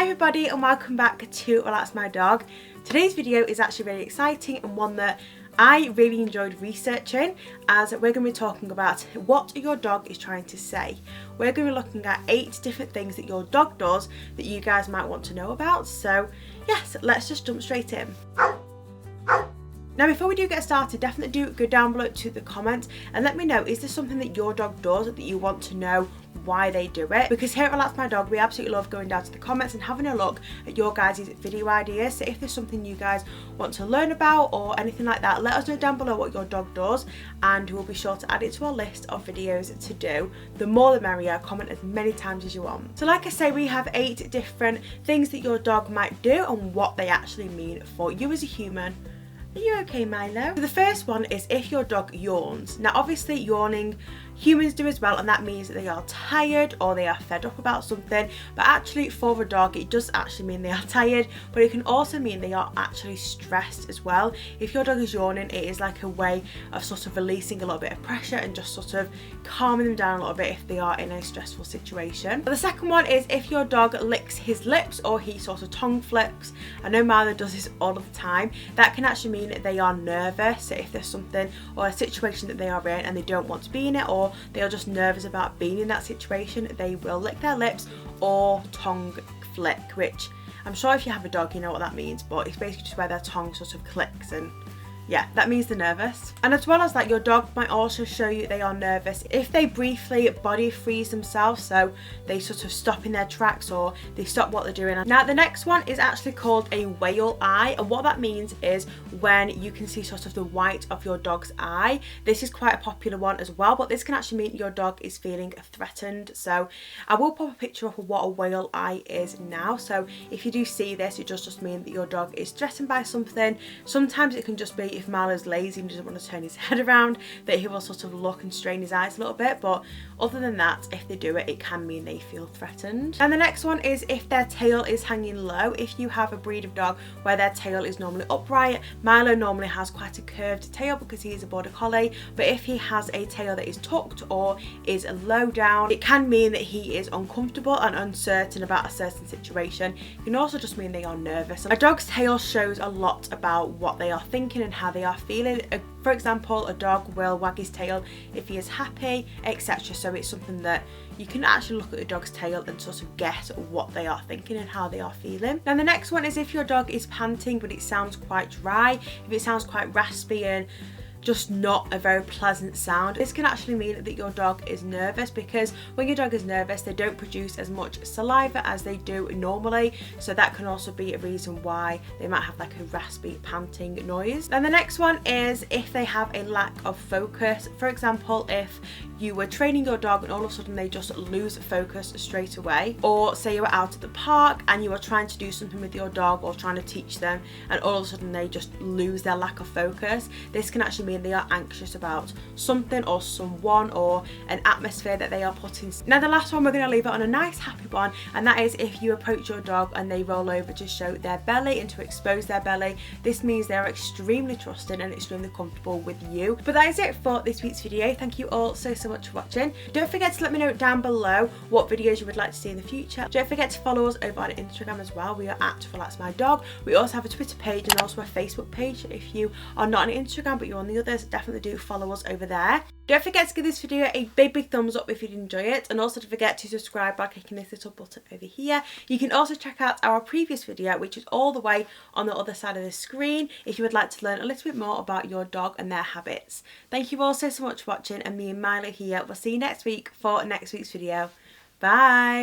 Hi everybody and welcome back to Relax My Dog. Today's video is actually really exciting and one that I really enjoyed researching, as we're going to be talking about what your dog is trying to say. We're going to be looking at 8 different things that your dog does that you guys might want to know about. So yes, let's just jump straight in. Now before we do get started, definitely do go down below to the comments and let me know, is there something that your dog does that you want to know why they do it? Because here at Relax My Dog we absolutely love going down to the comments and having a look at your guys' video ideas. So if there's something you guys want to learn about or anything like that, let us know down below what your dog does and we'll be sure to add it to our list of videos to do. The more the merrier, comment as many times as you want. So like I say, we have 8 different things that your dog might do and what they actually mean for you as a human. Are you okay, Milo? So the first one is if your dog yawns. Now obviously yawning humans do as well, and that means that they are tired or they are fed up about something, but actually for a dog it does actually mean they are tired, but it can also mean they are actually stressed as well. If your dog is yawning, it is like a way of sort of releasing a little bit of pressure and just sort of calming them down a little bit if they are in a stressful situation. But the second one is if your dog licks his lips or he sort of tongue flips. I know Milo does this all of the time. That can actually mean that they are nervous. So if there's something or a situation that they are in and they don't want to be in it, or they are just nervous about being in that situation, they will lick their lips or tongue flick, which I'm sure if you have a dog you know what that means, but it's basically just where their tongue sort of clicks, and yeah, that means they're nervous. And as well as that, your dog might also show you they are nervous if they briefly body freeze themselves, so they sort of stop in their tracks or they stop what they're doing. Now the next one is actually called a whale eye, and what that means is when you can see sort of the white of your dog's eye. This is quite a popular one as well, but this can actually mean your dog is feeling threatened. So I will pop a picture up of what a whale eye is now, so if you do see this, it does just mean that your dog is threatened by something. Sometimes it can just be if Milo's lazy and doesn't want to turn his head around, that he will sort of look and strain his eyes a little bit, but other than that, if they do it, it can mean they feel threatened. And the next one is if their tail is hanging low. If you have a breed of dog where their tail is normally upright, Milo normally has quite a curved tail because he is a border collie, but if he has a tail that is tucked or is low down, it can mean that he is uncomfortable and uncertain about a certain situation. It can also just mean they are nervous. A dog's tail shows a lot about what they are thinking and how they are feeling. For example, a dog will wag his tail if he is happy, etc. So it's something that you can actually look at a dog's tail and sort of guess what they are thinking and how they are feeling. Now the next one is if your dog is panting but it sounds quite dry, if it sounds quite raspy and just not a very pleasant sound. This can actually mean that your dog is nervous, because when your dog is nervous they don't produce as much saliva as they do normally, so that can also be a reason why they might have like a raspy panting noise. Then the next one is if they have a lack of focus. For example, if you were training your dog and all of a sudden they just lose focus straight away, or say you were out at the park and you were trying to do something with your dog or trying to teach them and all of a sudden they just lose their lack of focus. This can actually mean they are anxious about something or someone or an atmosphere that they are putting. Now the last one, we're going to leave it on a nice happy one, and that is if you approach your dog and they roll over to show their belly and to expose their belly. This means they're extremely trusting and extremely comfortable with you. But that is it for this week's video. Thank you all so much for watching. Don't forget to let me know down below what videos you would like to see in the future. Don't forget to follow us over on Instagram as well. We are at Relax My Dog. We also have a Twitter page and also a Facebook page. If you are not on Instagram but you're on the others, definitely do follow us over there. Don't forget to give this video a big thumbs up if you did enjoy it, and also don't forget to subscribe by clicking this little button over here. You can also check out our previous video, which is all the way on the other side of the screen, if you would like to learn a little bit more about your dog and their habits. Thank you all so much for watching, and me and Milo here will see you next week for next week's video. Bye!